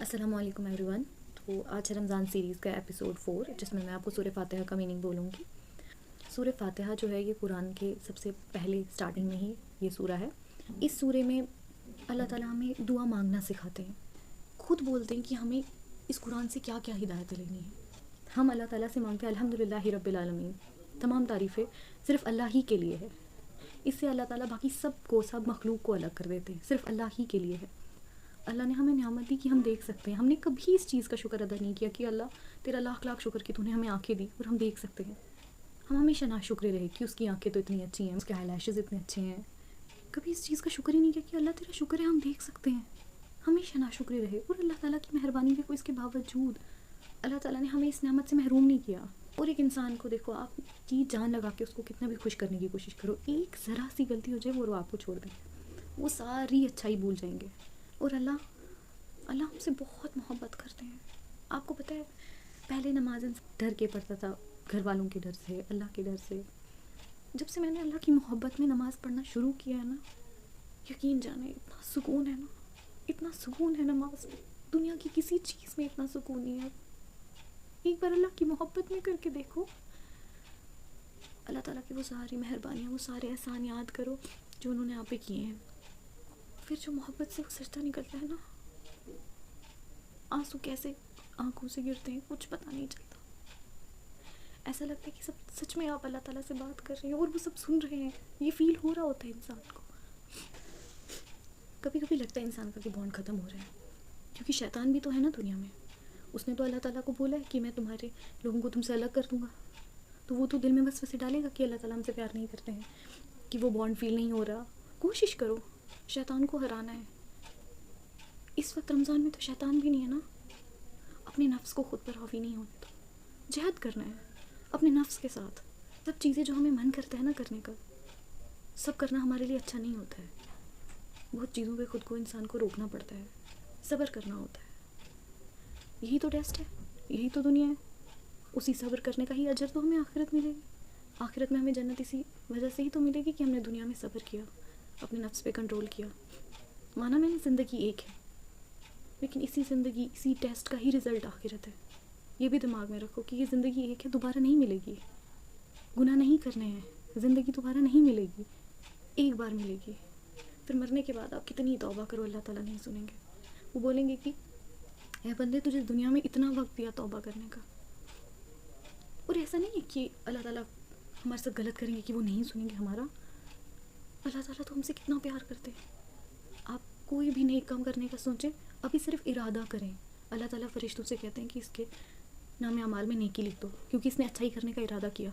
السلام علیکم every one. تو آج ہے رمضان سیریز کا ایپیسوڈ 4 جس میں آپ کو سورہ فاتحہ کا میننگ بولوں گی. سورہ فاتحہ جو ہے یہ قرآن کے سب سے پہلے سٹارٹنگ میں ہی یہ سورہ ہے. اس سورہ میں اللہ تعالیٰ ہمیں دعا مانگنا سکھاتے ہیں. خود بولتے ہیں کہ ہمیں اس قرآن سے کیا کیا ہدایتیں لینی ہیں. ہم اللہ تعالیٰ سے مانگتے ہیں الحمدللہ رب العالمین. تمام تعریفیں صرف اللہ ہی کے لیے ہے. اس سے اللہ تعالیٰ باقی سب مخلوق کو الگ کر دیتے ہیں. صرف اللہ ہی کے لیے ہے. اللہ نے ہمیں نعمت دی کہ ہم دیکھ سکتے ہیں. ہم نے کبھی اس چیز کا شکر ادا نہیں کیا کہ اللہ تیرا لاکھ لاکھ شکر کہ تو نے ہمیں آنکھیں دی اور ہم دیکھ سکتے ہیں. ہم ہمیشہ ناشکرے رہے کہ اس کی آنکھیں تو اتنی اچھی ہیں, اس کے آئی لیشز اتنے اچھے ہیں. کبھی اس چیز کا شکر ہی نہیں کیا کہ اللہ تیرا شکر ہے ہم دیکھ سکتے ہیں. ہمیشہ ناشکرے رہے. اور اللہ تعالیٰ کی مہربانی دیکھو, اس کے باوجود اللہ تعالیٰ نے ہمیں اس نعمت سے محروم نہیں کیا. اور ایک انسان کو دیکھو, آپ کی جان لگا کے اس کو کتنا بھی خوش کرنے کی کوشش کرو, ایک ذرا سی غلطی ہو جائے وہ آپ کو چھوڑ دیں, وہ ساری اچھائی بھول جائیں گے. اور اللہ ہم سے بہت محبت کرتے ہیں. آپ کو پتہ ہے پہلے نمازیں ڈر کے پڑھتا تھا, گھر والوں کے ڈر سے, اللہ کے ڈر سے. جب سے میں نے اللہ کی محبت میں نماز پڑھنا شروع کیا ہے نا, یقین جانے اتنا سکون ہے نا, اتنا سکون ہے نماز میں. دنیا کی کسی چیز میں اتنا سکون نہیں ہے. ایک بار اللہ کی محبت میں کر کے دیکھو, اللہ تعالیٰ کی وہ ساری مہربانیاں, وہ سارے احسان یاد کرو جو انہوں نے آپ پہ کیے ہیں. پھر جو محبت سے وہ سجدہ نکلتا ہے نا, آنسو کیسے آنکھوں سے گرتے ہیں کچھ پتہ نہیں چلتا. ایسا لگتا ہے کہ سب سچ میں آپ اللہ تعالیٰ سے بات کر رہے ہیں اور وہ سب سن رہے ہیں. یہ فیل ہو رہا ہوتا ہے انسان کو. کبھی کبھی لگتا ہے انسان کا کہ بانڈ ختم ہو رہا ہے, کیونکہ شیطان بھی تو ہے نا دنیا میں. اس نے تو اللہ تعالیٰ کو بولا ہے کہ میں تمہارے لوگوں کو تم سے الگ کر دوں گا. تو وہ تو دل میں وسوسے ڈالے گا کہ اللہ تعالیٰ ہم سے پیار نہیں کرتے ہیں, کہ وہ بانڈ فیل نہیں ہو رہا. کوشش کرو شیطان کو ہرانا ہے. اس وقت رمضان میں تو شیطان بھی نہیں ہے نا. اپنے نفس کو خود پر حاوی نہیں ہونے دو. جہاد کرنا ہے اپنے نفس کے ساتھ. سب چیزیں جو ہمیں من کرتا ہے نا کرنے کا, سب کرنا ہمارے لیے اچھا نہیں ہوتا ہے. بہت چیزوں پہ خود کو انسان کو روکنا پڑتا ہے, صبر کرنا ہوتا ہے. یہی تو ٹیسٹ ہے, یہی تو دنیا ہے. اسی صبر کرنے کا ہی اجر تو ہمیں آخرت ملے گی. آخرت میں ہمیں جنت اسی وجہ سے ہی تو ملے گی کہ ہم نے دنیا میں صبر کیا, اپنے نفس پہ کنٹرول کیا. مانا میں نے زندگی ایک ہے, لیکن اسی زندگی اسی ٹیسٹ کا ہی رزلٹ آخرت ہے. یہ بھی دماغ میں رکھو کہ یہ زندگی ایک ہے, دوبارہ نہیں ملے گی. گناہ نہیں کرنے ہیں, زندگی دوبارہ نہیں ملے گی, ایک بار ملے گی. پھر مرنے کے بعد آپ کتنی توبہ کرو اللہ تعالیٰ نہیں سنیں گے. وہ بولیں گے کہ اے بندے تجھے دنیا میں اتنا وقت دیا توبہ کرنے کا. اور ایسا نہیں ہے کہ اللہ تعالیٰ ہمارے ساتھ غلط کریں گے کہ وہ نہیں سنیں گے ہمارا. اللہ تعالیٰ تو ہم سے کتنا پیار کرتے ہیں. آپ کوئی بھی نیک کام کرنے کا سوچیں, ابھی صرف ارادہ کریں. اللہ تعالیٰ فرشتوں سے کہتے ہیں کہ اس کے نام اعمال میں نیکی لکھ دو, کیونکہ اس نے اچھائی کرنے کا ارادہ کیا.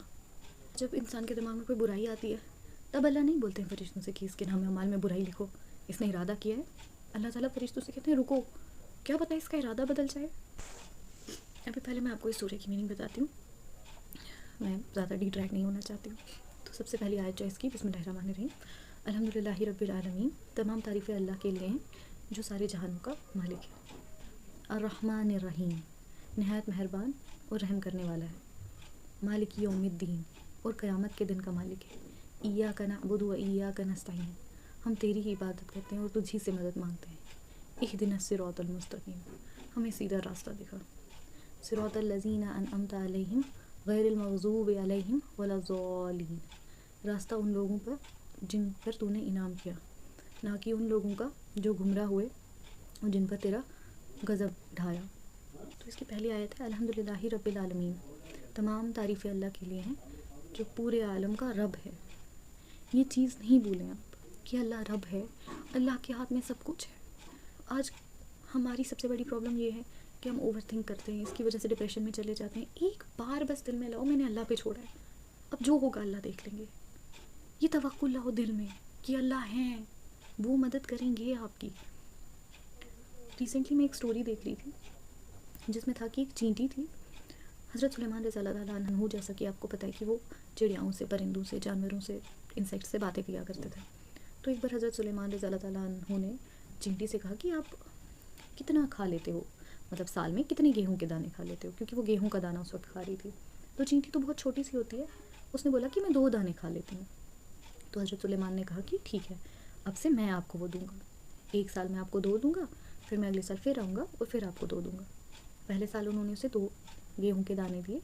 جب انسان کے دماغ میں کوئی برائی آتی ہے تب اللہ نہیں بولتے ہیں فرشتوں سے کہ اس کے نام اعمال میں برائی لکھو, اس نے ارادہ کیا ہے. اللہ تعالیٰ فرشتوں سے کہتے ہیں رکو, کیا پتہ اس کا ارادہ بدل جائے. ابھی پہلے میں آپ کو اس سورہ کی میننگ بتاتی ہوں, میں زیادہ ڈیٹریکٹ نہیں ہونا چاہتی ہوں. تو سب سے پہلی آیت چوائس کی, بسم اللہ الرحمن الرحیم. الحمدللہ رب العالمین, تمام تعریفیں اللہ کے لیے ہیں جو سارے جہانوں کا مالک ہے. الرحمن الرحیم, نہایت مہربان اور رحم کرنے والا ہے. مالک یوم الدین, اور قیامت کے دن کا مالک ہے. ایاک نعبد و ایاک نستعین, ہم تیری ہی عبادت کرتے ہیں اور تجھ ہی سے مدد مانگتے ہیں. اہدنا الصراط المستقیم, ہمیں سیدھا راستہ دکھا. صراط الذین انعمت علیہم غیر المغضوب علیہم ولا الضالین, راستہ ان لوگوں پر جن پر تو نے انعام کیا, نہ کہ ان لوگوں کا جو گمراہ ہوئے اور جن پر تیرا غضب ڈھایا. تو اس کی پہلی آیت ہے الحمدللہ رب العالمین, تمام تعریفیں اللہ کے لیے ہیں جو پورے عالم کا رب ہے. یہ چیز نہیں بھولیں آپ کہ اللہ رب ہے, اللہ کے ہاتھ میں سب کچھ ہے. آج ہماری سب سے بڑی پرابلم یہ ہے کہ ہم اوور تھنک کرتے ہیں, اس کی وجہ سے ڈپریشن میں چلے جاتے ہیں. ایک بار بس دل میں لاؤ میں نے اللہ پہ چھوڑا ہے, اب جو ہوگا اللہ دیکھ لیں گے. یہ توکل لاؤ دل میں کہ اللہ ہیں, وہ مدد کریں گے آپ کی. ریسنٹلی میں ایک سٹوری دیکھ لی تھی جس میں تھا کہ ایک چینٹی تھی. حضرت سلیمان رضی اللہ تعالیٰ عنہ, جیسا کہ آپ کو پتہ ہے کہ وہ چڑیاؤں سے, پرندوں سے, جانوروں سے, انسیکٹ سے باتیں کیا کرتے تھے. تو ایک بار حضرت سلیمان رضی اللہ تعالیٰ عنہ نے چینٹی سے کہا کہ آپ کتنا کھا لیتے ہو, مطلب سال میں کتنے گیہوں کے دانے کھا لیتے ہو, کیونکہ وہ گیہوں کا دانہ اس وقت کھا رہی تھی. تو چینٹی تو بہت چھوٹی سی ہوتی ہے, اس نے بولا کہ میں 2 دانے کھا لیتی ہوں. تو حضرت سلیمان نے کہا کہ ٹھیک ہے, اب سے میں آپ کو وہ دوں گا, 1 سال میں آپ کو 2 دوں گا, پھر میں اگلے سال پھر آؤں گا اور پھر آپ کو 2 دوں گا. پہلے سال انہوں نے اسے 2 گیہوں کے دانے دیے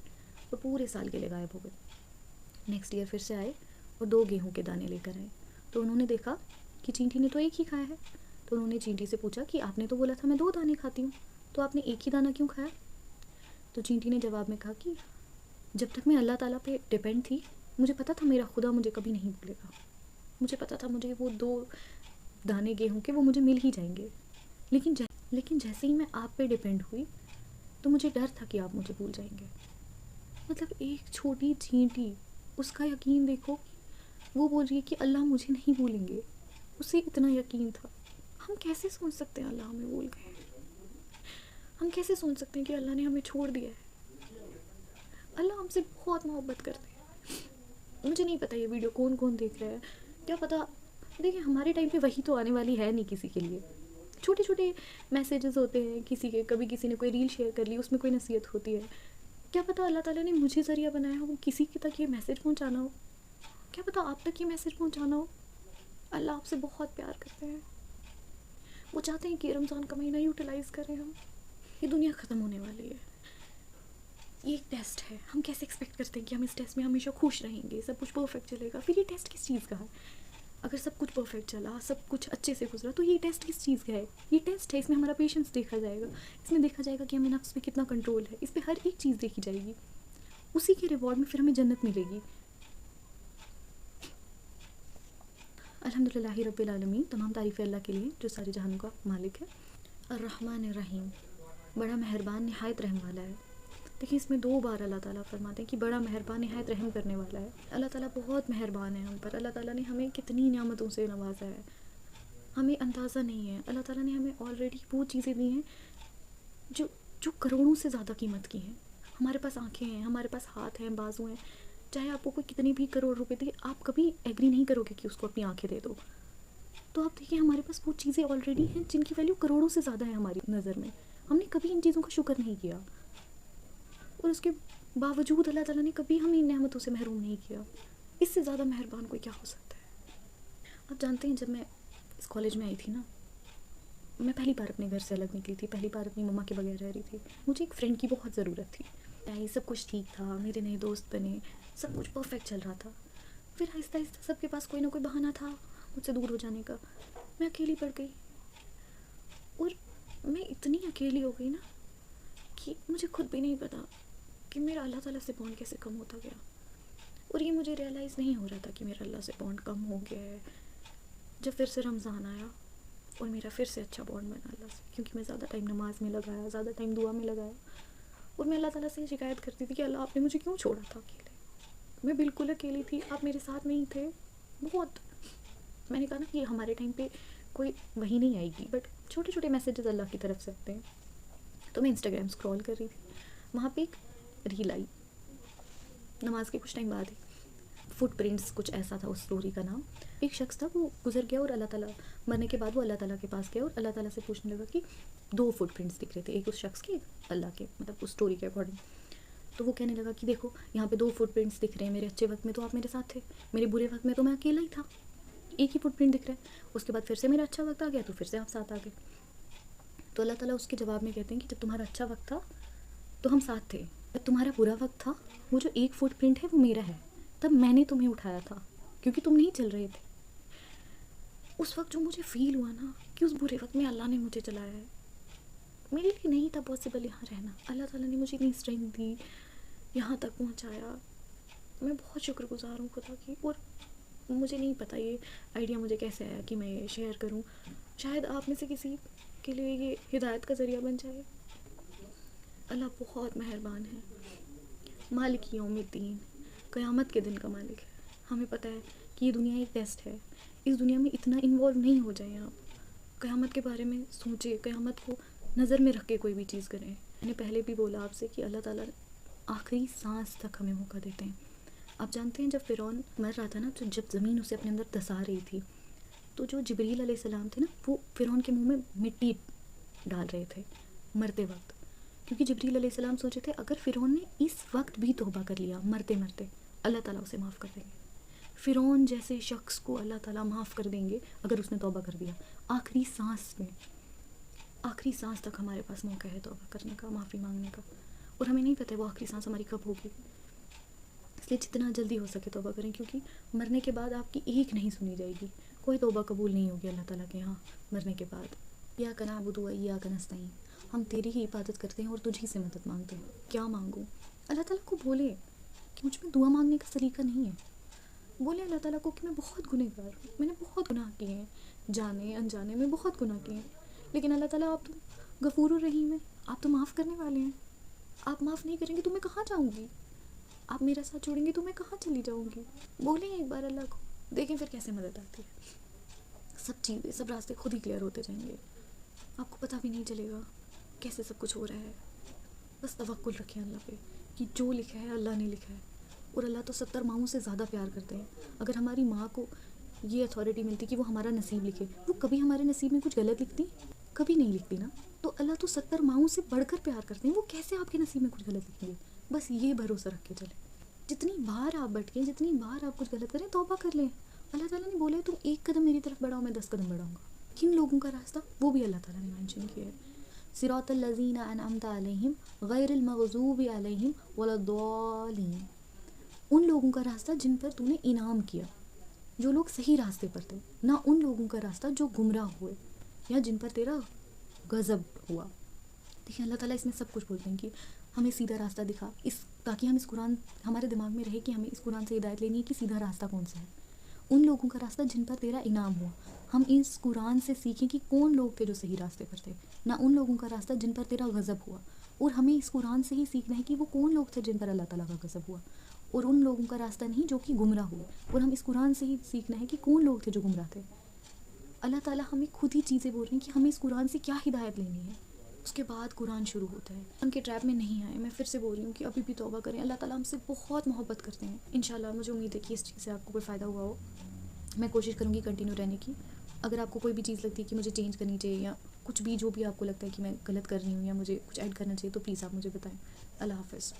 اور پورے سال کے لیے غائب ہو گئے. نیکسٹ ایئر پھر سے آئے اور 2 گیہوں کے دانے لے کر آئے. تو انہوں نے دیکھا کہ چینٹی نے تو ایک ہی کھایا ہے. تو انہوں نے چینٹی سے پوچھا کہ آپ نے تو بولا تھا میں 2 دانے کھاتی ہوں, تو آپ نے ایک ہی دانہ کیوں کھایا؟ تو چینٹی نے جواب میں کہا کہ جب تک میں اللہ تعالیٰ پہ ڈپینڈ تھی مجھے پتا تھا میرا خدا مجھے کبھی نہیں بھولے گا. مجھے پتا تھا مجھے وہ 2 دانے گیہوں کے وہ مجھے مل ہی جائیں گے. لیکن جیسے ہی میں آپ پہ ڈپینڈ ہوئی تو مجھے ڈر تھا کہ آپ مجھے بھول جائیں گے. مطلب ایک چھوٹی چینٹی, اس کا یقین دیکھو, وہ بول رہی ہے کہ اللہ مجھے نہیں بھولیں گے. اسے اتنا یقین تھا. ہم کیسے سوچ سکتے ہیں اللہ ہمیں بھول گئے؟ ہم کیسے سوچ سکتے ہیں کہ اللہ نے ہمیں چھوڑ دیا ہے؟ اللہ ہم سے بہت محبت کرتے ہیں. مجھے نہیں پتا یہ ویڈیو کون کون دیکھ رہا ہے, کیا پتا. دیکھیں ہمارے ٹائم پہ وہی تو آنے والی ہے نہیں کسی کے لیے. چھوٹے چھوٹے میسیجز ہوتے ہیں کسی کے, کبھی کسی نے کوئی ریل شیئر کر لی, اس میں کوئی نصیحت ہوتی ہے. کیا پتا اللہ تعالیٰ نے مجھے ذریعہ بنایا ہو کسی کے تک یہ میسیج پہنچانا ہو. کیا پتا آپ تک یہ میسیج پہنچانا ہو. اللہ آپ سے بہت پیار کرتے ہیں. وہ چاہتے ہیں کہ رمضان کا مہینہ یوٹیلائز کریں ہم. یہ دنیا ختم ہونے والی ہے, یہ ایک ٹیسٹ ہے. ہم کیسے ایکسپیکٹ کرتے ہیں کہ ہم اس ٹیسٹ میں ہمیشہ خوش رہیں گے, سب کچھ پرفیکٹ چلے گا. پھر یہ ٹیسٹ کس چیز کا ہے؟ اگر سب کچھ پرفیکٹ چلا, سب کچھ اچھے سے گزرا, تو یہ ٹیسٹ کس چیز کا ہے؟ یہ ٹیسٹ ہے, اس میں ہمارا پیشنس دیکھا جائے گا. اس میں دیکھا جائے گا کہ ہمیں نفس پہ کتنا کنٹرول ہے. اس پہ ہر ایک چیز دیکھی جائے گی. اسی کے ریوارڈ میں پھر ہمیں جنت ملے گی. الحمدللہ رب العالمین, تمام تعریفیں اللہ کے لیے جو سارے جہانوں کا مالک ہے. الرحمن الرحیم, بڑا مہربان نہایت رحم والا ہے. دیکھیں اس میں 2 بار اللہ تعالیٰ فرماتے ہیں کہ بڑا مہربان نہایت رحم کرنے والا ہے. اللہ تعالیٰ بہت مہربان ہے ہم پر. اللہ تعالیٰ نے ہمیں کتنی نعمتوں سے نوازا ہے, ہمیں اندازہ نہیں ہے. اللہ تعالیٰ نے ہمیں آلریڈی وہ چیزیں دی ہیں جو کروڑوں سے زیادہ قیمت کی ہیں. ہمارے پاس آنکھیں ہیں, ہمارے پاس ہاتھ ہیں, بازو ہیں. چاہے آپ کو کوئی کتنے بھی کروڑ روپے دے, آپ کبھی ایگری نہیں کرو گے کہ اس کو اپنی آنکھیں دے دو. تو آپ دیکھیں ہمارے پاس وہ چیزیں آلریڈی ہیں جن کی ویلیو کروڑوں سے زیادہ ہے ہماری نظر میں. ہم نے کبھی ان چیزوں کا شکر نہیں کیا, اور اس کے باوجود اللہ تعالیٰ نے کبھی ہمیں ان نعمتوں سے محروم نہیں کیا. اس سے زیادہ مہربان کوئی کیا ہو سکتا ہے؟ آپ جانتے ہیں جب میں اس کالج میں آئی تھی نا, میں پہلی بار اپنے گھر سے الگ نکلی تھی, پہلی بار اپنی مما کے بغیر رہ رہی تھی. مجھے ایک فرینڈ کی بہت ضرورت تھی. سب کچھ ٹھیک تھا, میرے نئے دوست بنے, سب کچھ پرفیکٹ چل رہا تھا. پھر آہستہ آہستہ سب کے پاس کوئی نہ کوئی بہانہ تھا مجھ سے دور ہو جانے کا. میں اکیلی پڑ گئی, اور میں اتنی اکیلی ہو گئی نا کہ مجھے خود بھی نہیں پتا کہ میرا اللہ تعالیٰ سے بانڈ کیسے کم ہوتا گیا. اور یہ مجھے ریئلائز نہیں ہو رہا تھا کہ میرا اللہ سے بانڈ کم ہو گیا ہے, جب پھر سے رمضان آیا اور میرا پھر سے اچھا بانڈ بنا اللہ سے, کیونکہ میں زیادہ ٹائم نماز میں لگایا, زیادہ ٹائم دعا میں لگایا. اور میں اللہ تعالیٰ سے شکایت کرتی تھی کہ اللہ آپ نے مجھے کیوں چھوڑا تھا اکیلے. میں بالکل اکیلی تھی, آپ میرے ساتھ نہیں تھے. بہت میں نے کہا نا کہ ہمارے ٹائم پہ کوئی وہی نہیں آئے گی, بٹ چھوٹے چھوٹے میسیجز اللہ کی طرف سے آتے ہیں. تو میں انسٹاگرام اسکرول کر رہی تھی, وہاں پہ ایک ریل آئی نماز کے کچھ ٹائم بعد ہی. فٹ پرنٹس کچھ ایسا تھا اس اسٹوری کا نام. ایک شخص تھا, وہ گزر گیا اور اللہ تعالیٰ مرنے کے بعد وہ اللہ تعالیٰ کے پاس گیا اور اللہ تعالیٰ سے پوچھنے لگا کہ 2 فٹ پرنٹس دکھ رہے تھے, ایک اس شخص کے, ایک اللہ کے, مطلب اس اسٹوری کے اکارڈنگ. تو وہ کہنے لگا کہ دیکھو یہاں پہ 2 فٹ پرنٹس دکھ رہے ہیں, میرے اچھے وقت میں تو آپ میرے ساتھ تھے, میرے برے وقت میں تو میں اکیلا ہی تھا, ایک ہی فٹ پرنٹ دکھ رہا ہے. اس کے بعد پھر سے میرا اچھا وقت آ گیا تو پھر سے آپ ساتھ آ گئے. تو اللہ تعالیٰ اس کے جواب میں کہتے ہیں کہ جب تمہارا اچھا وقت تھا تو ہم ساتھ تھے, جب تمہارا برا وقت تھا وہ جو 1 فٹ پرنٹ ہے وہ میرا ہے, تب میں نے تمہیں اٹھایا تھا کیونکہ تم نہیں چل رہے تھے. اس وقت جو مجھے فیل ہوا نا کہ اس برے وقت میں اللہ نے مجھے چلایا ہے, میرے لیے نہیں تھا پاسبل یہاں رہنا. اللہ تعالیٰ نے مجھے اتنی اسٹرینتھ دی, یہاں تک پہنچایا. میں بہت شکر گزار ہوں خدا کی. اور مجھے نہیں پتہ یہ آئیڈیا مجھے کیسے آیا کہ میں یہ شیئر کروں. شاید آپ میں سے کسی کے لیے یہ ہدایت کا ذریعہ بن جائے. اللہ بہت مہربان ہے. مالک یوم الدین, قیامت کے دن کا مالک ہے. ہمیں پتہ ہے کہ یہ دنیا ایک ٹیسٹ ہے. اس دنیا میں اتنا انوالو نہیں ہو جائیں آپ. قیامت کے بارے میں سوچیں, قیامت کو نظر میں رکھ کے کوئی بھی چیز کریں. میں نے پہلے بھی بولا آپ سے کہ اللہ تعالیٰ آخری سانس تک ہمیں موقع دیتے ہیں. آپ جانتے ہیں جب فرعون مر رہا تھا نا, تو جب زمین اسے اپنے اندر دسا رہی تھی, تو جو جبریل علیہ السلام تھے نا, وہ فرعون کے منہ میں مٹی ڈال رہے تھے مرتے وقت, کیونکہ جبریل علیہ السلام سوچے تھے اگر فرعون نے اس وقت بھی توبہ کر لیا مرتے مرتے, اللہ تعالیٰ اسے معاف کر دیں گے. فرعون جیسے شخص کو اللہ تعالیٰ معاف کر دیں گے اگر اس نے توبہ کر دیا آخری سانس میں. آخری سانس تک ہمارے پاس موقع ہے توبہ کرنے کا، معافی مانگنے کا، اور ہمیں نہیں پتہ وہ آخری سانس ہماری کب ہوگی. اس لیے جتنا جلدی ہو سکے توبہ کریں، کیونکہ مرنے کے بعد آپ کی ایک نہیں سنی جائے گی، کوئی توبہ قبول نہیں ہوگی اللہ تعالیٰ کے یہاں مرنے کے بعد. ایاک نعبد و ایاک نستعین، ہم تیری ہی عبادت کرتے ہیں اور تجھ ہی سے مدد مانگتے ہیں. کیا مانگوں؟ اللہ تعالیٰ کو بولے کہ مجھ میں دعا مانگنے کا سلیقہ نہیں ہے. بولے اللہ تعالیٰ کو کہ میں بہت گنہگار ہوں، میں نے بہت گناہ کیے ہیں، جانے انجانے میں بہت گناہ کیے ہیں، لیکن اللہ تعالیٰ آپ تو غفور الرحیم ہیں، آپ تو معاف کرنے والے ہیں. آپ معاف نہیں کریں گے تو میں کہاں جاؤں گی؟ آپ میرا ساتھ چھوڑیں گے تو میں کہاں چلی جاؤں گی؟ بولیں ایک بار اللہ کو، دیکھیں پھر کیسے مدد آتی ہے. سب چیزیں، سب راستے خود ہی کلیئر ہوتے جائیں گے، آپ کو پتہ بھی نہیں چلے گا کیسے سب کچھ ہو رہا ہے. بس توکل رکھیں اللہ پہ کہ جو لکھا ہے اللہ نے لکھا ہے. اور اللہ تو 70 ماؤں سے زیادہ پیار کرتے ہیں. اگر ہماری ماں کو یہ اتھارٹی ملتی کہ وہ ہمارا نصیب لکھے، وہ کبھی ہمارے نصیب میں کچھ غلط لکھتی؟ کبھی نہیں لکھتی نا. تو اللہ تو 70 ماؤں سے بڑھ کر پیار کرتے ہیں، وہ کیسے آپ کے نصیب میں کچھ غلط لکھیں گے؟ بس یہ بھروسہ رکھ کے چلیں. جتنی بار آپ بھٹکیں، جتنی بار آپ کچھ غلط کریں، توبہ کر لیں. اللہ تعالیٰ نے بولا ہے تم 1 قدم میری طرف بڑھاؤ، میں 10 قدم بڑھاؤں گا. کن لوگوں کا راستہ؟ وہ بھی اللہ تعالیٰ نے مینشن کیا ہے. صراط الذین انعمت علیہم غیر المغضوب علیہم ولا الضالین. ان لوگوں کا راستہ جن پر تو نے انعام کیا، جو لوگ صحیح راستے پر تھے، نہ ان لوگوں کا راستہ جو گمراہ ہوئے یا جن پر تیرا غضب ہوا. دیکھیں اللہ تعالیٰ اس میں سب کچھ بولتے ہیں کہ ہمیں سیدھا راستہ دکھا، تاکہ ہم اس قرآن ہمارے دماغ میں رہے کہ ہمیں اس قرآن سے ہدایت لینی ہے کہ سیدھا راستہ کون سا ہے. ان لوگوں کا راستہ جن پر تیرا انعام ہوا. ہم اس قرآن سے سیکھیں کہ کون لوگ تھے جو صحیح راستے پر تھے، نہ ان لوگوں کا راستہ جن پر تیرا غضب ہوا. اور ہمیں اس قرآن سے ہی سیکھنا ہے کہ وہ کون لوگ تھے جن پر اللہ تعالیٰ کا غضب ہوا، اور ان لوگوں کا راستہ نہیں جو کہ گمراہ ہوئے. اور ہم اس قرآن سے ہی سیکھنا ہے کہ کون لوگ تھے جو گمراہ تھے. اللہ تعالیٰ ہمیں خود ہی چیزیں بول رہے ہیں کہ ہمیں اس قرآن سے کیا ہدایت لینی ہے. اس کے بعد قرآن شروع ہوتا ہے. ان کے ٹریپ میں نہیں آئے. میں پھر سے بول رہی ہوں کہ ابھی بھی توبہ کریں. اللہ تعالیٰ ہم سے بہت محبت کرتے ہیں. انشاءاللہ مجھے امید ہے کہ اس چیز سے آپ کو کوئی فائدہ ہوا ہو. میں کوشش کروں گی کنٹینیو رہنے کی. اگر آپ کو کوئی بھی چیز لگتی ہے کہ مجھے چینج کرنی چاہیے، یا کچھ بھی جو بھی آپ کو لگتا ہے کہ میں غلط کر رہی ہوں یا مجھے کچھ ایڈ کرنا چاہیے، تو پلیز آپ مجھے بتائیں. اللہ حافظ.